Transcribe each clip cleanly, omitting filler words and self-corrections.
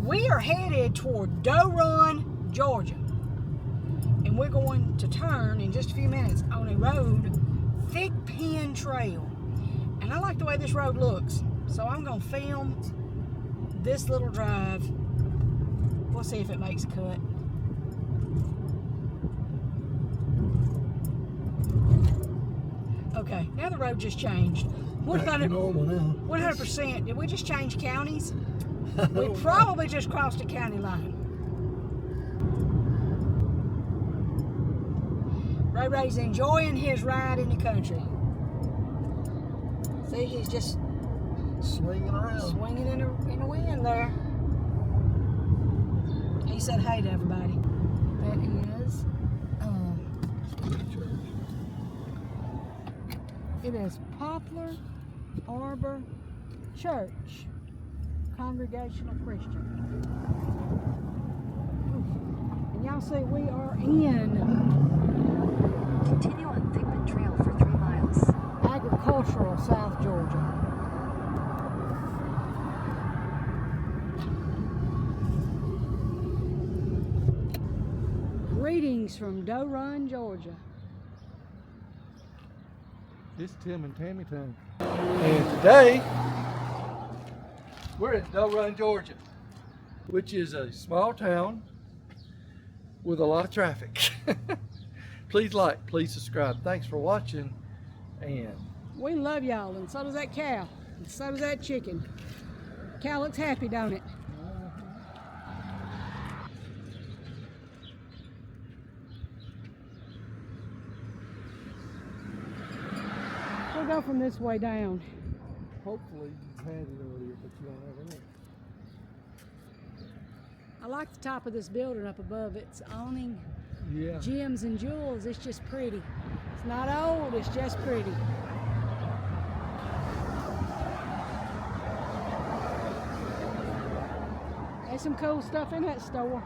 We are headed toward Doerun, Georgia. And we're going to turn in just a few minutes on a road, Thick Pin Trail. And I like the way this road looks. So I'm going to film this little drive. We'll see if it makes a cut. Okay, now the road just changed. 100%. Did we just change counties? We probably just crossed a county line. Ray Ray's enjoying his ride in the country. See, he's just swinging around. Swinging in the wind there. He said hey to everybody. That is, it is Poplar Arbor Church, Congregational Christian. And y'all see we are in. Continue on Thickman Trail for 3 miles. Agricultural South Georgia. Greetings from Doerun, Georgia. It's Tim and Tammy time. And today, we're in Doerun, Georgia, which is a small town with a lot of traffic. Please like, please subscribe. Thanks for watching. And we love y'all, and so does that cow, and so does that chicken. Cow looks happy, don't it? We'll go from this way down. hopefully you've had it earlier, but you don't have it. I like the top of this building up above. It's awning, Yeah. gems and jewels. It's just pretty. It's not old, it's just pretty. There's some cool stuff in that store.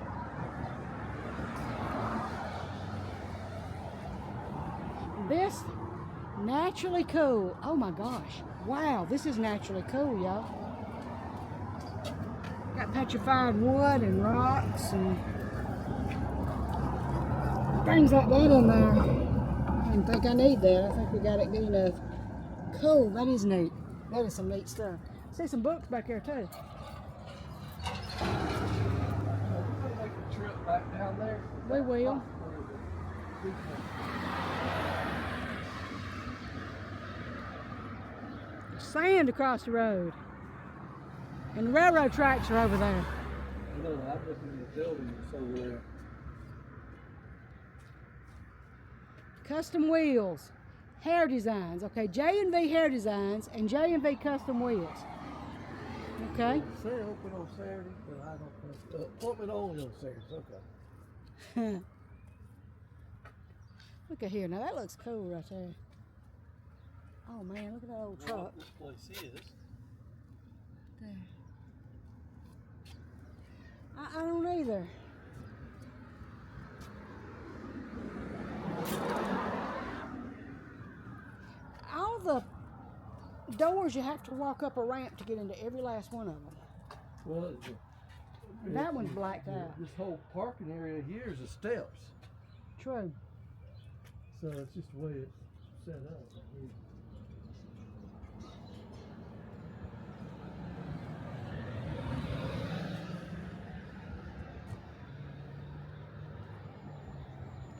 This, naturally cool. Oh my gosh. Wow, this is naturally cool, y'all. Got petrified wood and rocks and things like that in there. I didn't think I need that. I think we got it good enough. Cool, that is neat. That is some neat stuff. See some books back there too. Make a trip back down there. We will. Sand across the road. And the railroad tracks are over there. No, I'm looking at the building that's over there. Custom wheels, hair designs. Okay, J&V hair designs and J&V custom wheels. Okay. Fair open on Saturday, but I don't know. Appointment only on Saturdays. Okay. Look at here. Now that looks cool right there. Oh man, look at that old truck. This place is. There. I don't either. All the doors, you have to walk up a ramp to get into every last one of them. Well, That one's blacked out. This whole parking area here is the steps. True. So it's just the way it's set up.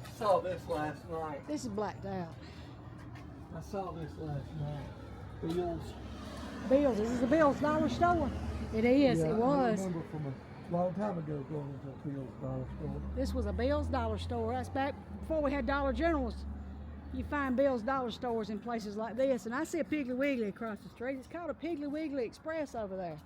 I saw this last night. This is blacked out. I saw this last night. Bill's. This is a Bill's dollar store. It is. Yeah, It was. I remember from a long time ago going into a Bill's dollar store. This was a Bill's dollar store. That's back before we had Dollar Generals. You find Bill's dollar stores in places like this. And I see a Piggly Wiggly across the street. It's called a Piggly Wiggly Express over there.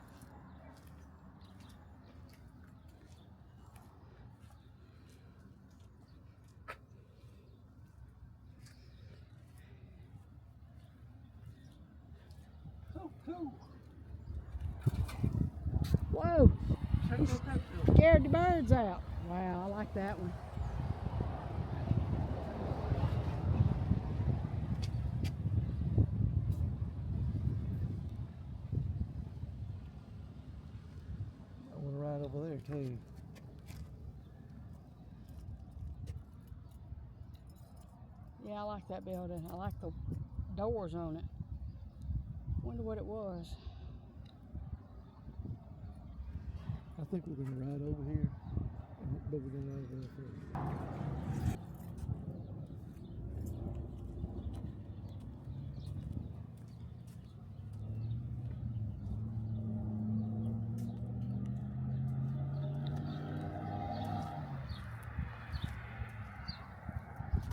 Oh, cool. Whoa! Check He out that building. scared the birds out. Wow, I like that one. That one right over there. too. Yeah, I like that building. I like the doors on it. Wonder what it was. I think we're gonna ride over here, but we're gonna ride over there first.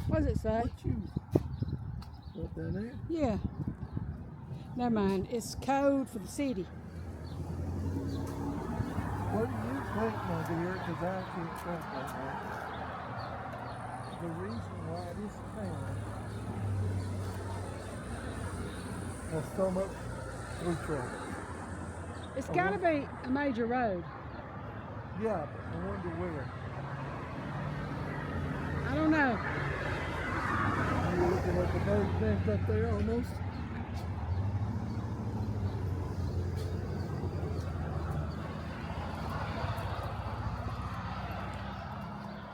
What does it say? What you? What down there? Yeah. Never mind. It's code for the city. What do you think, my dear? Because I can't think right now. The reason why this town has so much through traffic. It's got to be a major road. Yeah, but I wonder where. I don't know. You're looking at the bird's nest up there almost.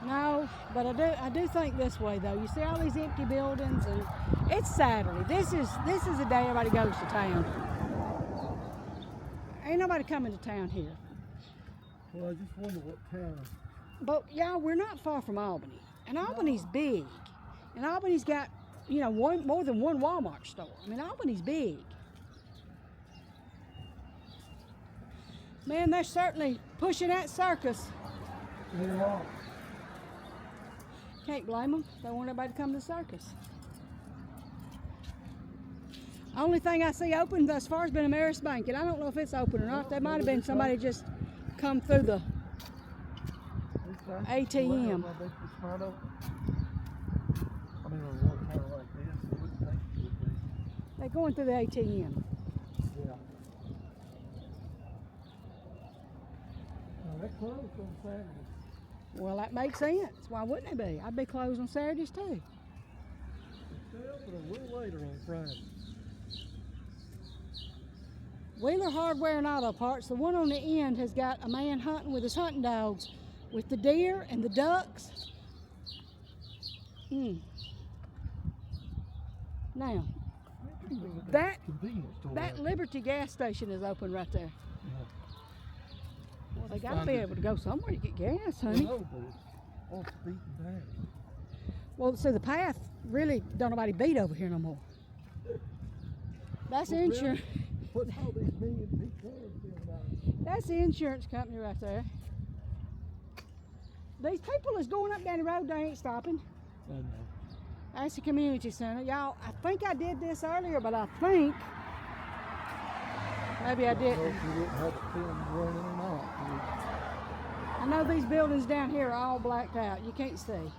No, but I do think this way though. You see all these empty buildings, and it's Saturday. This is the day everybody goes to town. Ain't nobody coming to town here. Well, I just wonder what town. But y'all, we're not far from Albany, and Albany's big, and Albany's got, you know, more than one Walmart store. I mean, Albany's big. Man, they're certainly pushing that circus. Yeah. Can't blame them. They want everybody to come to the circus. Only thing I see open thus far has been Ameris Bank, and I don't know if it's open or not. That might have been somebody just come through the ATM. I mean, on one town like this, you wouldn't think it would be. They're going through the ATM. Yeah. Now, they're closed on Saturday. Well, that makes sense. Why wouldn't it be? I'd be closed on Saturdays too. They open a little later on Friday. Wheeler Hardware and Auto Parts, the one on the end has got a man hunting with his hunting dogs with the deer and the ducks. Now, that Liberty gas station is open right there. Yeah. Well, they got to be able to go somewhere to get gas, honey. No, but it's off the beaten path. Well, see, the path really don't nobody beat over here no more. That's Well, insurance. What's all these million big cars being about? That's the insurance company right there. These people is going up down the road, they ain't stopping. I know. That's the community center. Y'all, I think I did this earlier, but I think maybe I I don't know didn't. if you didn't have it filmed running or not. I know these buildings down here are all blacked out. You can't see.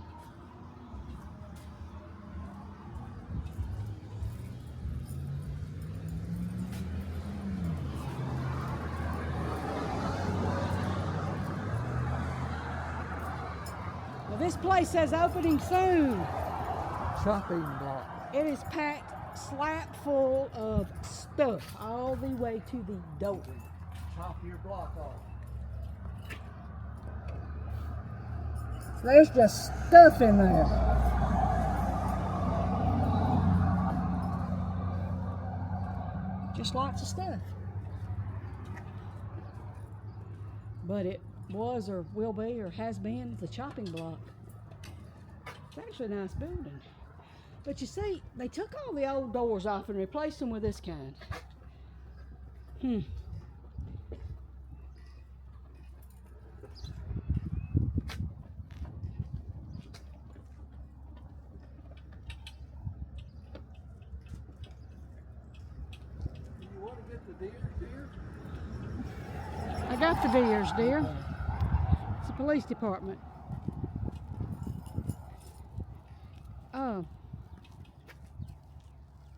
Well, this place says opening soon. Chopping block. It is packed slap full of stuff all the way to the door. Chop your block off. There's just stuff in there. Just lots of stuff. But it was or will be or has been the chopping block. It's actually a nice building. But you see, they took all the old doors off and replaced them with this kind. Do you want to get the deer? I got the deers, dear. It's the police department.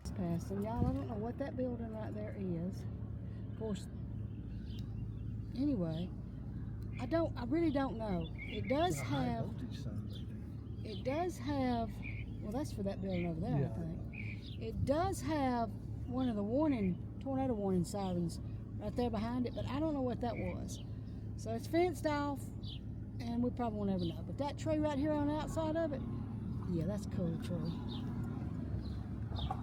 It's passing. Y'all, I don't know what that building right there is. Of course, anyway, I really don't know. It does have, well, that's for that building over there, Yeah. I think. It does have one of the tornado warning sirens right there behind it, but I don't know what that was. So it's fenced off, and we probably won't ever know. But that tree right here on the outside of it, yeah, that's a cool tree.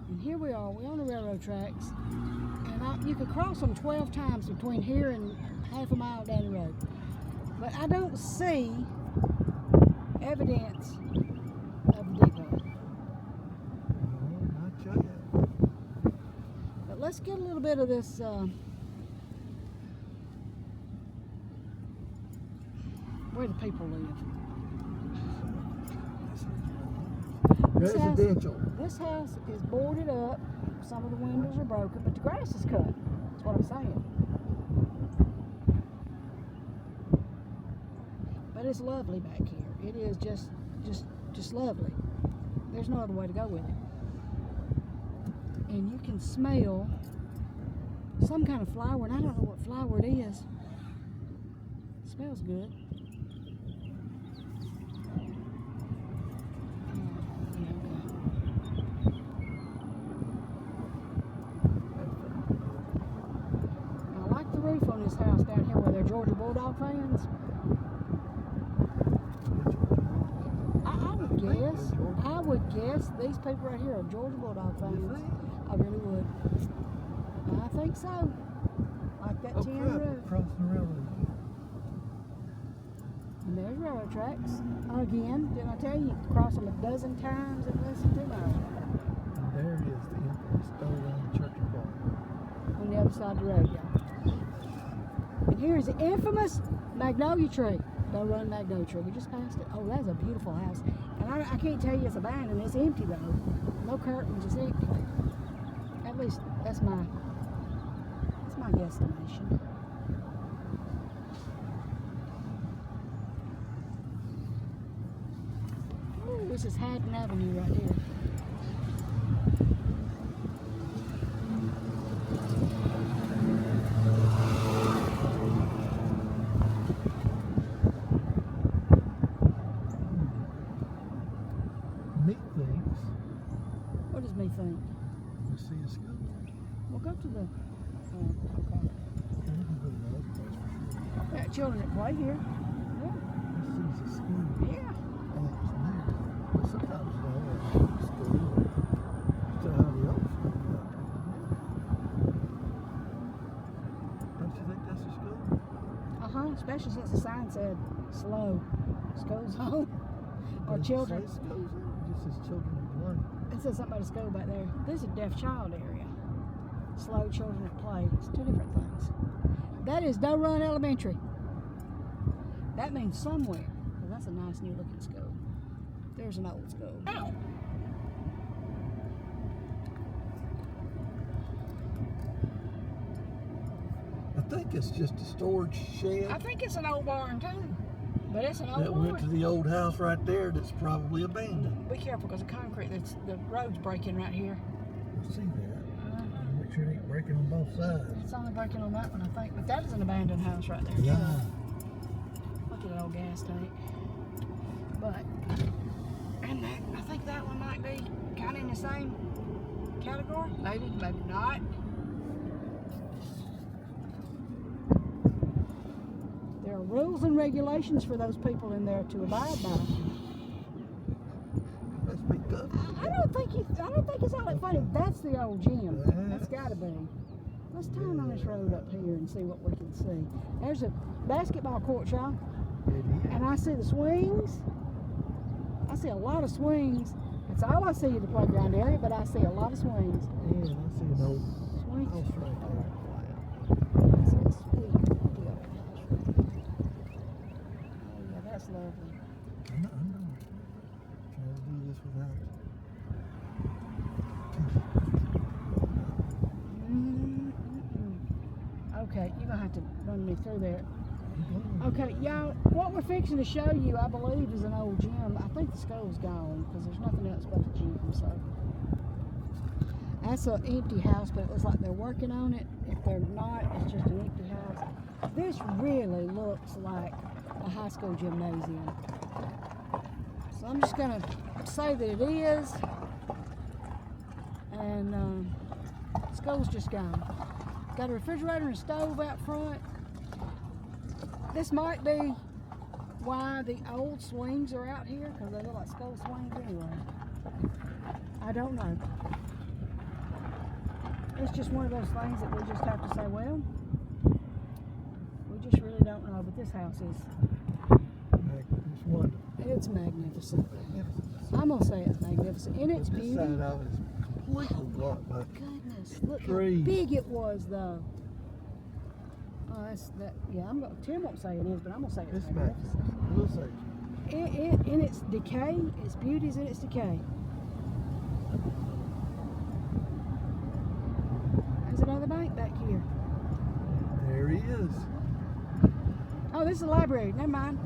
And here we are, we're on the railroad tracks, and you could cross them 12 times between here and half a mile down the road. But I don't see evidence of the depot. Not yet. But let's get a little bit of this where the people live. Residential. This house is boarded up. Some of the windows are broken, but the grass is cut. That's what I'm saying. But it's lovely back here. It is just lovely. There's no other way to go with it. And you can smell some kind of flower, and I don't know what flower it is. It smells good. Roof on this house down here where they're Georgia Bulldog fans. I would guess these people right here are Georgia Bulldog fans. I really would. I think so. Like that tin roof. Across the railroad. And there's railroad tracks. Again, didn't I tell you, you can cross them a dozen times in less than 2 miles. And there is the infamous Doerun Church of God. On the other side of the road, y'all. And here's the infamous magnolia tree. Doerun magnolia tree. We just passed it. Oh, that's a beautiful house. And I can't tell you it's abandoned. It's empty though. No curtains. It's empty. At least that's my guesstimation. Ooh, this is Haddon Avenue right here. What does me think? You see a school? We'll go to the. Okay. Yeah, children that play here. Yeah. This is a school. Yeah. And it's near. But sometimes they have a school. Still have the old school. Don't you think that's a school? Especially since the sign said slow. School zone. Or Does it children. say school zone? It just says children at play. It says something about a school back there. This is a deaf child area. Slow children at play. It's two different things. That is Doerun Elementary. That means somewhere. Well, that's a nice new looking school. There's an old school. Ow. I think it's just a storage shed. I think it's an old barn too. But it's an old That barn. went to the old house right there that's probably abandoned. Be careful because the concrete, the road's breaking right here. You'll see that. Make sure it ain't breaking on both sides. It's only breaking on that one, I think. But that is an abandoned house right there. Yeah. Look at that old gas tank. But, and that, I think that one might be kind of in the same category. Maybe, maybe not. There are rules and regulations for those people in there to abide by. Must be tough. I don't think it's all that funny. That's the old gym. That's got to be. Let's turn on this road up here and see what we can see. There's a basketball court, y'all. And I see the swings. I see a lot of swings. That's all I see in the playground area, but I see a lot of swings. Yeah, I see an old Swings. house right there. I see a sweet old house right there. Oh yeah, that's lovely. I'm not trying to do this without. Okay, you're gonna have to run me through there. Okay, y'all, what we're fixing to show you, I believe, is an old gym. I think the school's gone because there's nothing else but the gym. So that's an empty house, but it looks like they're working on it. If they're not, it's just an empty house. This really looks like a high school gymnasium. So I'm just gonna say that it is, and school's just gone. Got a refrigerator and a stove out front. this might be why the old swings are out here, because they look like skull swings anyway. I don't know. It's just one of those things that we just have to say, well, we just really don't know. But this house is, It's wonderful. it's magnificent. I'm gonna say it's magnificent in its This beauty. side of it is completely blocked by Goodness, look trees. how big it was, though. Oh, that's that. Yeah, Tim won't say it is, but I'm gonna say it's It's magnificent. magnificent. We'll say. In its decay, its beauty is in its decay. There's another bank back here. There he is. Oh, this is the library. Never mind.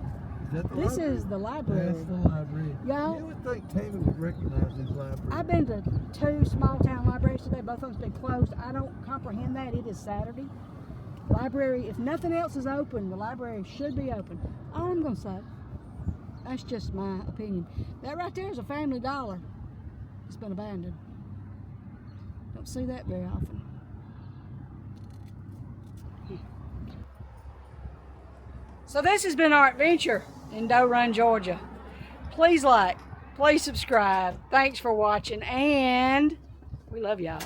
Is that the This library? is the library. That's the library. Y'all- You would think Tammy would recognize this library. I've been to 2 small town libraries today. Both of them's been closed. I don't comprehend that. It is Saturday. Library, if nothing else is open, the library should be open. All I'm gonna say. That's just my opinion. That right there is a Family Dollar. It's been abandoned. Don't see that very often. So this has been our adventure in Doerun, Georgia. Please like, please subscribe. Thanks for watching, and we love y'all.